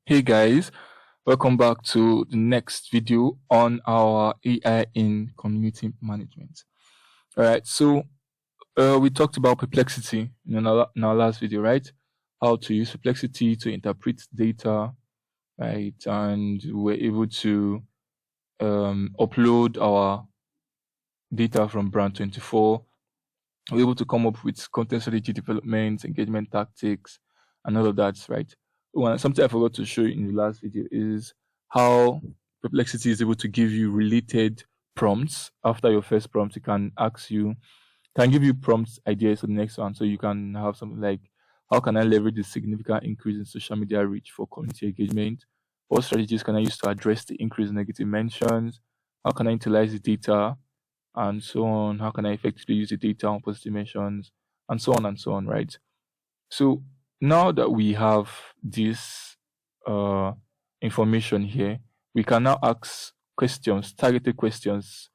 Hey guys, welcome back to the next video on our AI in community management. All right, so we talked about perplexity in our last video, right? How to use perplexity to interpret data, right? And we're able to upload our data from Brand24. We're able to come up with content strategy development, engagement tactics, and all of that, right? Something I forgot to show you in the last video is how Perplexity is able to give you related prompts. After your first prompt, it can give you prompt ideas for the next one. So you can have something like, how can I leverage the significant increase in social media reach for community engagement? What strategies can I use to address the increase in negative mentions? How can I utilize the data? And so on. How can I effectively use the data on positive mentions? And so on, right? So now that we have this information here, we can now ask questions, targeted questions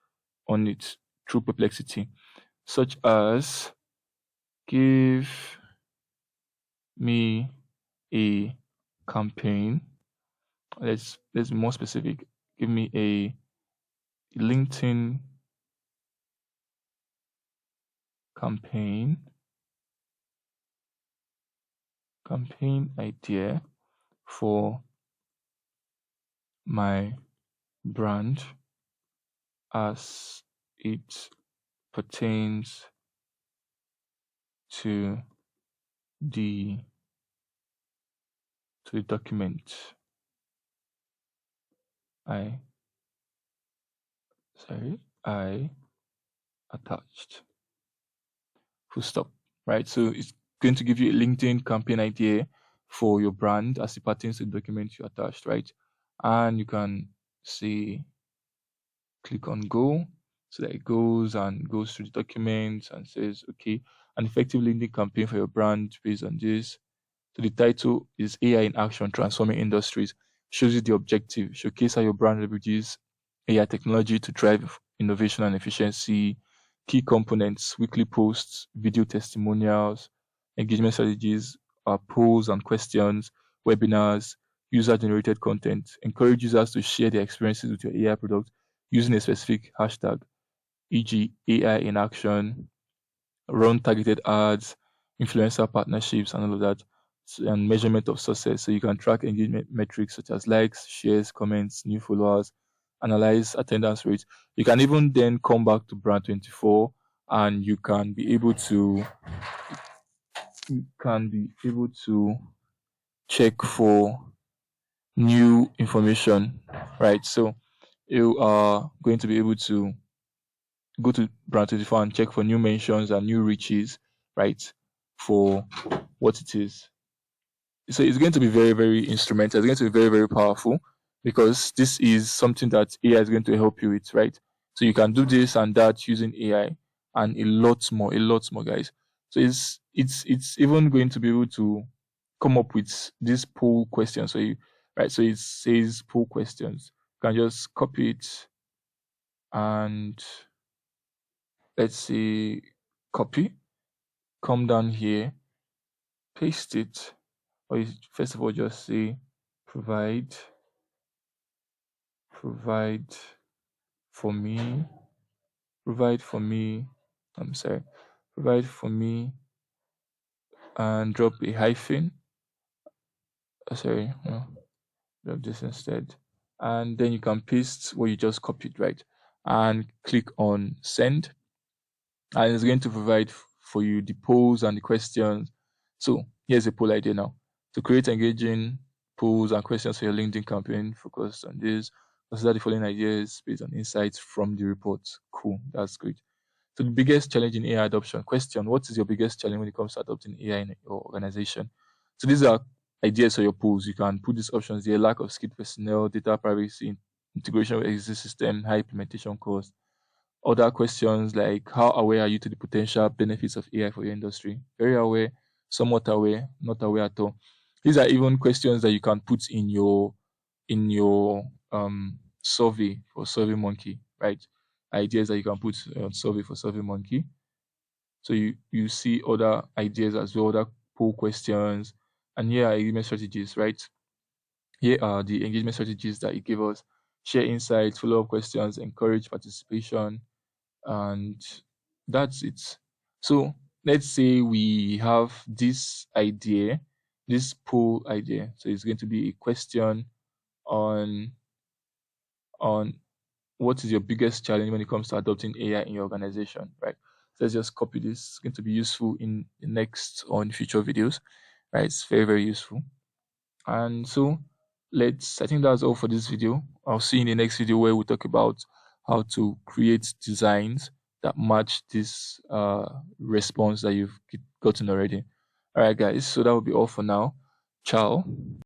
on it through Perplexity, such as give me a campaign. Let's be more specific. Give me a LinkedIn campaign idea for my brand as it pertains to the document I attached. Full stop. Right? So it's going to give you a LinkedIn campaign idea for your brand as it pertains to the document you attached, right? And you can see, click on go, so that it goes through the document and says, okay, an effective LinkedIn campaign for your brand based on this. So the title is AI in Action, Transforming Industries. Shows you the objective, showcase how your brand leverages AI technology to drive innovation and efficiency, key components, weekly posts, video testimonials, engagement strategies, polls and questions, webinars, user-generated content. Encourage users to share their experiences with your AI product using a specific hashtag, e.g. AI in action, run targeted ads, influencer partnerships, and all of that, and measurement of success. So you can track engagement metrics such as likes, shares, comments, new followers, analyze attendance rates. You can even then come back to Brand24 and you can be able to check for new information, right? So you are going to be able to go to Brand24 and check for new mentions and new reaches, right? For what it is. So it's going to be very, very instrumental. It's going to be very, very powerful because this is something that AI is going to help you with, right? So you can do this and that using AI and a lot more, guys. So it's even going to be able to come up with this poll questions. So so it says poll questions. You can just copy it and let's see, copy, come down here, paste it, or you first of all just say provide for me, provide for me and drop a hyphen. Drop this instead. And then you can paste what you just copied, right? And click on send. And it's going to provide for you the polls and the questions. So here's a poll idea now. To create engaging polls and questions for your LinkedIn campaign, focus on this. Consider the following ideas based on insights from the report. Cool, that's great. So the biggest challenge in AI adoption. Question, what is your biggest challenge when it comes to adopting AI in your organization? So these are ideas for your polls. You can put these options there: lack of skilled personnel, data privacy, integration with existing system, high implementation cost. Other questions like, how aware are you to the potential benefits of AI for your industry? Very aware, somewhat aware, not aware at all. These are even questions that you can put in your survey for SurveyMonkey, right? Ideas that you can put on survey for SurveyMonkey. So you see other ideas as well, other poll questions, and here are email strategies, right? Here are the engagement strategies that it gave us: share insights, follow up questions, encourage participation, and that's it. So let's say we have this idea, this poll idea. So it's going to be a question on on what is your biggest challenge when it comes to adopting AI in your organization, right? So let's just copy this. It's going to be useful in the next or in future videos, right? It's very, very useful. And so I think that's all for this video. I'll see you in the next video where we talk about how to create designs that match this response that you've gotten already. All right, guys. So that will be all for now. Ciao.